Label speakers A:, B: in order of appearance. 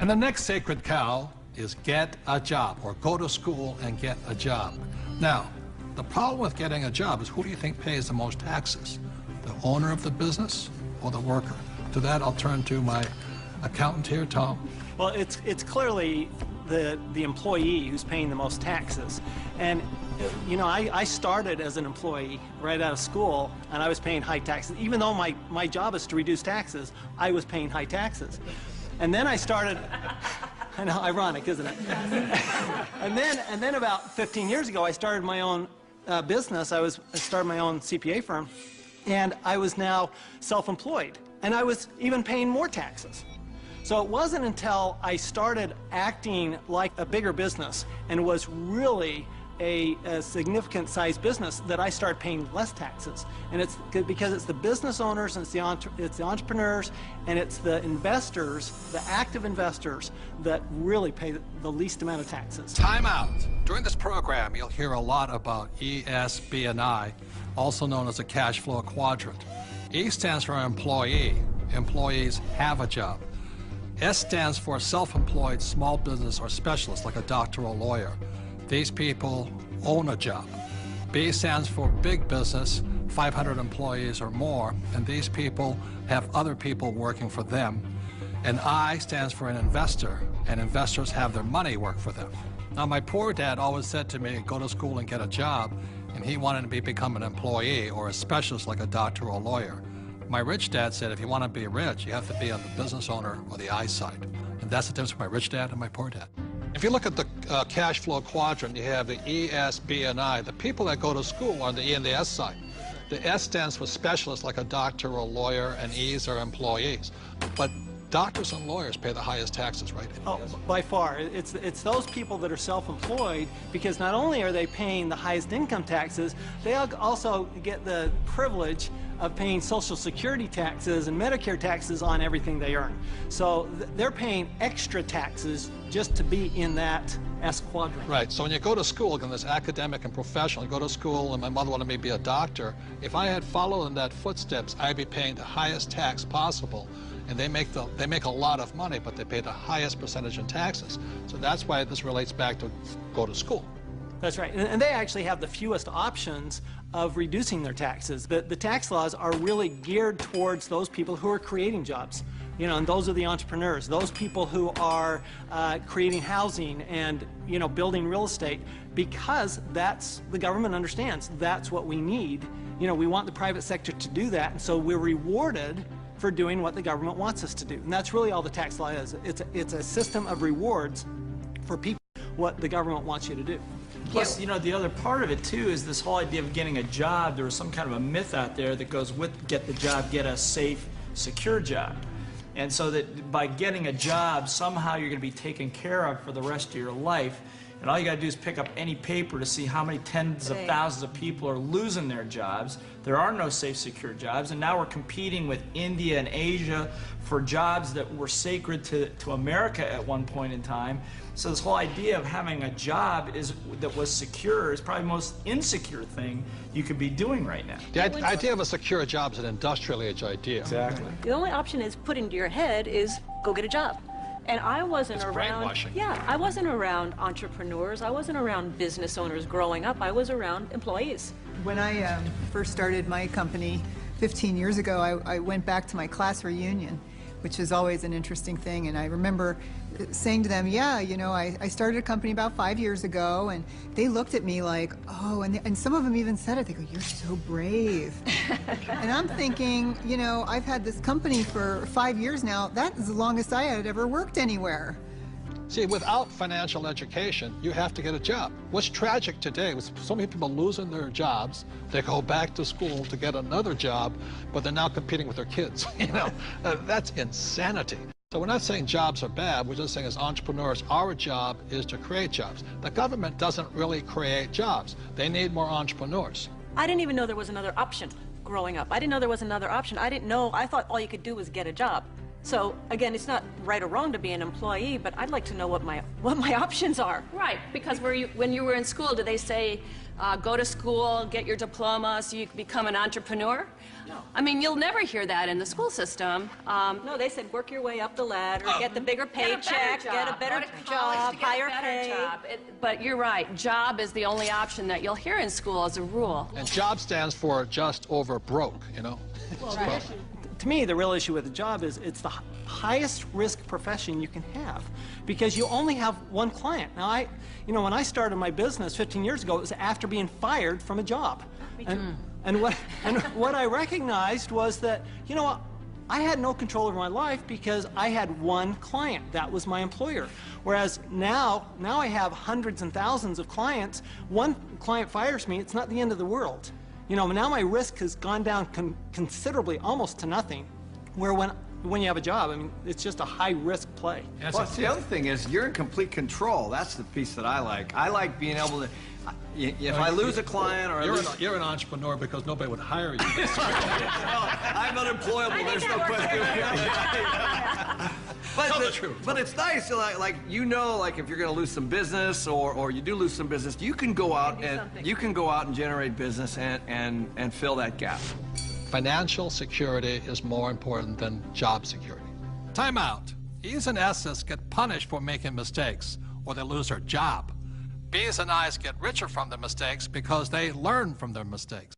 A: And the next sacred cow is get a job, or go to school and get a job. Now, the problem with getting a job is, who do you think pays the most taxes? The owner of the business or the worker? To that, I'll turn to my accountant here, Tom.
B: Well, it's clearly the employee who's paying the most taxes. And you know, I started as an employee right out of school, and I was paying high taxes. Even though my job is to reduce taxes, I was paying high taxes. And then I started, I know, ironic, isn't it? and then about 15 years ago, I started my own business. I started my own CPA firm, and I was now self-employed, and I was even paying more taxes. So it wasn't until I started acting like a bigger business and was really a significant sized business that I started paying less taxes. And it's because it's the business owners, and it's the entrepreneurs, and it's the investors, the active investors, that really pay the least amount of taxes.
A: Time out. During this program, you'll hear a lot about ESB&I, also known as the cash flow quadrant. E stands for employee. Employees have a job. S stands for self-employed small business or specialist, like a doctor or lawyer. These people own a job. B stands for big business, 500 employees or more, and these people have other people working for them. And I stands for an investor, and investors have their money work for them. Now, my poor dad always said to me, go to school and get a job, and he wanted me to become an employee or a specialist like a doctor or a lawyer. My rich dad said, if you want to be rich, you have to be on the business owner or the I side. And that's the difference between my rich dad and my poor dad. If you look at the cash flow quadrant, you have the E, S, B, and I. The people that go to school are on the E and the S side. The S stands for specialists like a doctor or a lawyer, and E's are employees. But doctors and lawyers pay the highest taxes, right?
B: Oh, by far. It's those people that are self-employed, because not only are they paying the highest income taxes, they also get the privilege of paying Social Security taxes and Medicare taxes on everything they earn. So they're paying extra taxes just to be in that S quadrant.
A: Right. So when you go to school, again, there's academic and professional. You go to school, and my mother wanted me to be a doctor. If I had followed in that footsteps, I'd be paying the highest tax possible. And they make a lot of money, but they pay the highest percentage in taxes. So that's why this relates back to go to school.
B: That's right. And they actually have the fewest options of reducing their taxes. The tax laws are really geared towards those people who are creating jobs. You know, and those are the entrepreneurs, those people who are creating housing and, you know, building real estate, because that's, the government understands, that's what we need. You know, we want the private sector to do that, and so we're rewarded for doing what the government wants us to do. And that's really all the tax law is. It's a system of rewards for people, what the government wants you to do.
C: Plus, you know, the other part of it, too, is this whole idea of getting a job. There was some kind of a myth out there that goes with get the job, get a safe, secure job. And so that by getting a job, somehow you're going to be taken care of for the rest of your life. And all you got to do is pick up any paper to see how many tens of thousands of people are losing their jobs. There are no safe, secure jobs, and now we're competing with India and Asia for jobs that were sacred to America at one point in time. So this whole idea of having a job that was secure is probably the most insecure thing you could be doing right now.
A: The idea of a secure job is an industrial age idea.
C: Exactly.
D: The only option is put into your head is go get a job. And I wasn't around,
A: brainwashing.
D: Yeah, I wasn't around entrepreneurs. I wasn't around business owners growing up. I was around employees.
E: When I first started my company 15 years ago, I went back to my class reunion, which is always an interesting thing. And I remember saying to them, yeah, you know, I started a company about 5 years ago, and they looked at me like, oh, and some of them even said it. They go, you're so brave. And I'm thinking, you know, I've had this company for 5 years now. That is the longest I had ever worked anywhere.
A: See, without financial education, you have to get a job. What's tragic today is so many people losing their jobs, they go back to school to get another job, but they're now competing with their kids. You know, that's insanity. So we're not saying jobs are bad, we're just saying as entrepreneurs, our job is to create jobs. The government doesn't really create jobs. They need more entrepreneurs.
D: I didn't even know there was another option growing up. I didn't know there was another option. I didn't know, I thought all you could do was get a job. So again, it's not right or wrong to be an employee, but I'd like to know what my options are.
F: Right, because when you were in school, did they say, go to school, get your diploma so you can become an entrepreneur?
D: No.
F: I mean, you'll never hear that in the school system.
D: No, they said work your way up the ladder, get the bigger paycheck, get a better
F: Go to college
D: job,
F: to get a
D: higher
F: better
D: pay.
F: job. But you're right, job is the only option that you'll hear in school as a rule.
A: And job stands for just over broke, you know?
B: Well, to me, the real issue with the job is it's the highest risk profession you can have because you only have one client. Now, when I started my business 15 years ago, it was after being fired from a job. And what I recognized was that, I had no control over my life because I had one client. That was my employer. Whereas now I have hundreds and thousands of clients. One client fires me, it's not the end of the world. Now my risk has gone down considerably, almost to nothing, where when you have a job, I mean, it's just a high-risk play.
G: Plus, the other thing is you're in complete control. That's the piece that I like. I like being able to, if I lose a client or
A: You're an entrepreneur because nobody would hire you.
G: I'm unemployable, there's no question.
A: Tell the truth.
G: But it's nice, like if you're going to lose some business or you do lose some business, you can go out and generate business and fill that gap.
A: Financial security is more important than job security. Time out. E's and S's get punished for making mistakes or they lose their job. B's and I's get richer from their mistakes because they learn from their mistakes.